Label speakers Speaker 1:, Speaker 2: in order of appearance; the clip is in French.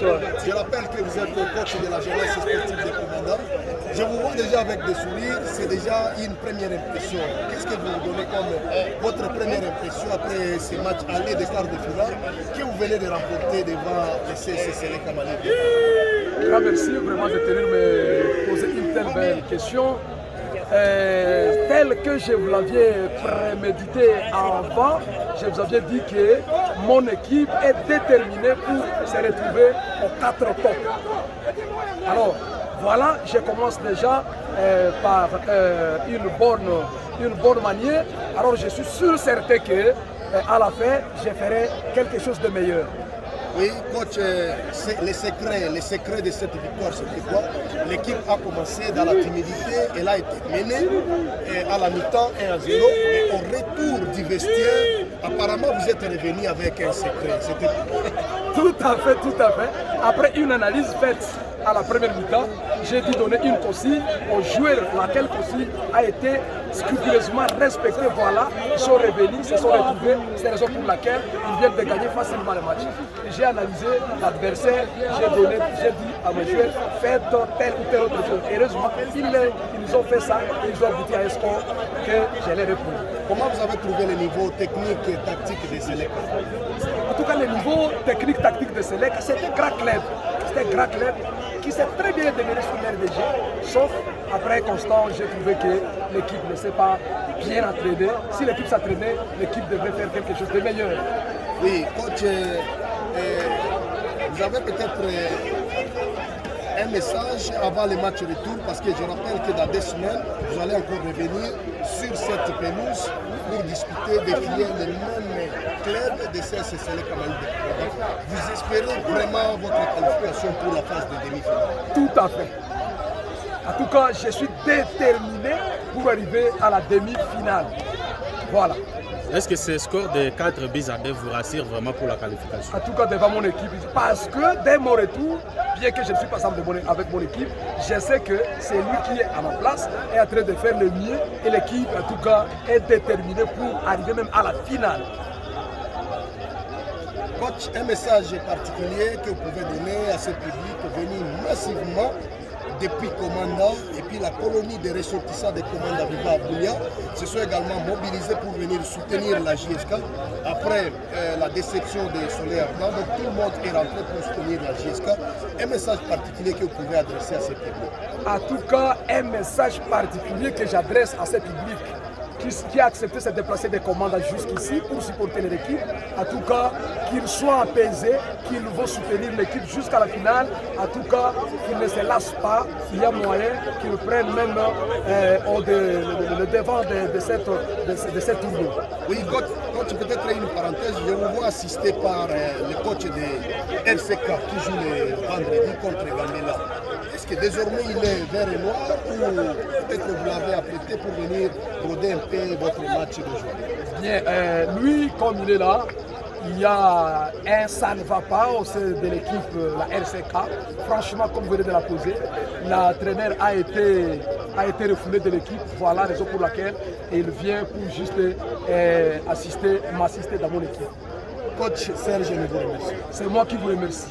Speaker 1: bonsoir.
Speaker 2: Je rappelle que vous êtes coach de la jeunesse sportive des commandants. Je vous vois déjà avec des sourires, c'est déjà une première impression. Qu'est-ce que vous donnez comme votre première impression après ces matchs aller des quarts de finale que vous venez de remporter devant le CSC Seleka Malika?
Speaker 1: Grand merci vraiment de tenir me poser une telle belle question. Tel que je vous l'aviez prémédité avant, je vous avais dit que mon équipe est déterminée pour se retrouver aux 4 tops. Alors voilà, je commence déjà par une bonne manière. Alors je suis sûr certain que à la fin, je ferai quelque chose de meilleur.
Speaker 2: Oui, coach, les secrets de cette victoire, c'était quoi? L'équipe a commencé dans la timidité, elle a été menée à la mi-temps 1-0. Et au retour du vestiaire, apparemment vous êtes revenu avec un secret.
Speaker 1: Tout à fait, tout à fait. Après une analyse faite à la première mi-temps, j'ai dû donner une consigne aux joueurs, laquelle consigne a été scrupuleusement respectée. Voilà, ils sont revenus, se sont retrouvés. C'est la raison pour laquelle ils viennent de gagner facilement le match. J'ai analysé l'adversaire, j'ai dit à mes joueurs, faites telle ou telle autre chose. Heureusement, ils ont fait ça et ils ont abouti à un score que je les réponds.
Speaker 2: Comment vous avez trouvé le niveau technique et tactique de Seleka?
Speaker 1: En tout cas, le niveau technique tactique de Seleka, c'était un grand club. C'était un grand club qui s'est très bien démêlé sur l'air de jeu, sauf après Constant, j'ai trouvé que l'équipe ne s'est pas bien entraînée. Si l'équipe s'entraînait, l'équipe devrait faire quelque chose de meilleur.
Speaker 2: Oui, coach, vous avez peut-être un message avant le match retour, parce que je rappelle que dans 2 semaines, vous allez encore revenir sur cette pelouse pour discuter, défier le même club de CSC Seleka Malika. Vous espérez vraiment votre qualification pour la phase de demi-finale?
Speaker 1: Tout à fait. En tout cas, je suis déterminé pour arriver à la demi-finale. Voilà.
Speaker 3: Est-ce que ce score de 4 buts à 2 vous rassure vraiment pour la qualification?
Speaker 1: En tout cas, devant mon équipe, parce que dès mon retour, bien que je ne suis pas ensemble avec mon équipe, je sais que c'est lui qui est à ma place, est en train de faire le mieux et l'équipe, en tout cas, est déterminée pour arriver même à la finale.
Speaker 2: Coach, un message particulier que vous pouvez donner à ce public venu massivement depuis Commandant et puis la colonie des ressortissants des Commandants Viva à Boulia se sont également mobilisés pour venir soutenir la JSK après la déception des Soleil Ardent. Donc tout le monde est rentré pour soutenir la JSK. Un message particulier que vous pouvez adresser à ce public?
Speaker 1: En tout cas, un message particulier que j'adresse à ce public qui a accepté de se déplacer des commandes jusqu'ici pour supporter l'équipe. En tout cas, qu'ils soient apaisés, qu'ils vont soutenir l'équipe jusqu'à la finale. En tout cas, qu'ils ne se lassent pas. Il y a moyen qu'ils prennent même le devant de cette tournoi.
Speaker 2: Oui, coach, peut-être une parenthèse, je vous vois assisté par le coach de RCK qui joue le vendredi contre Gambela. Est-ce que désormais il est vert et noir ou peut-être que vous l'avez apprêté pour venir broder un peu votre match d'aujourd'hui?
Speaker 1: Bien, lui, comme il est là, il y a un ça ne va pas au sein de l'équipe, la RCK. Franchement, comme vous venez de la poser, l'entraîneur a été refoulé de l'équipe. Voilà la raison pour laquelle il vient pour juste m'assister dans mon équipe.
Speaker 2: Coach Serge, je vous remercie.
Speaker 1: C'est moi qui vous remercie.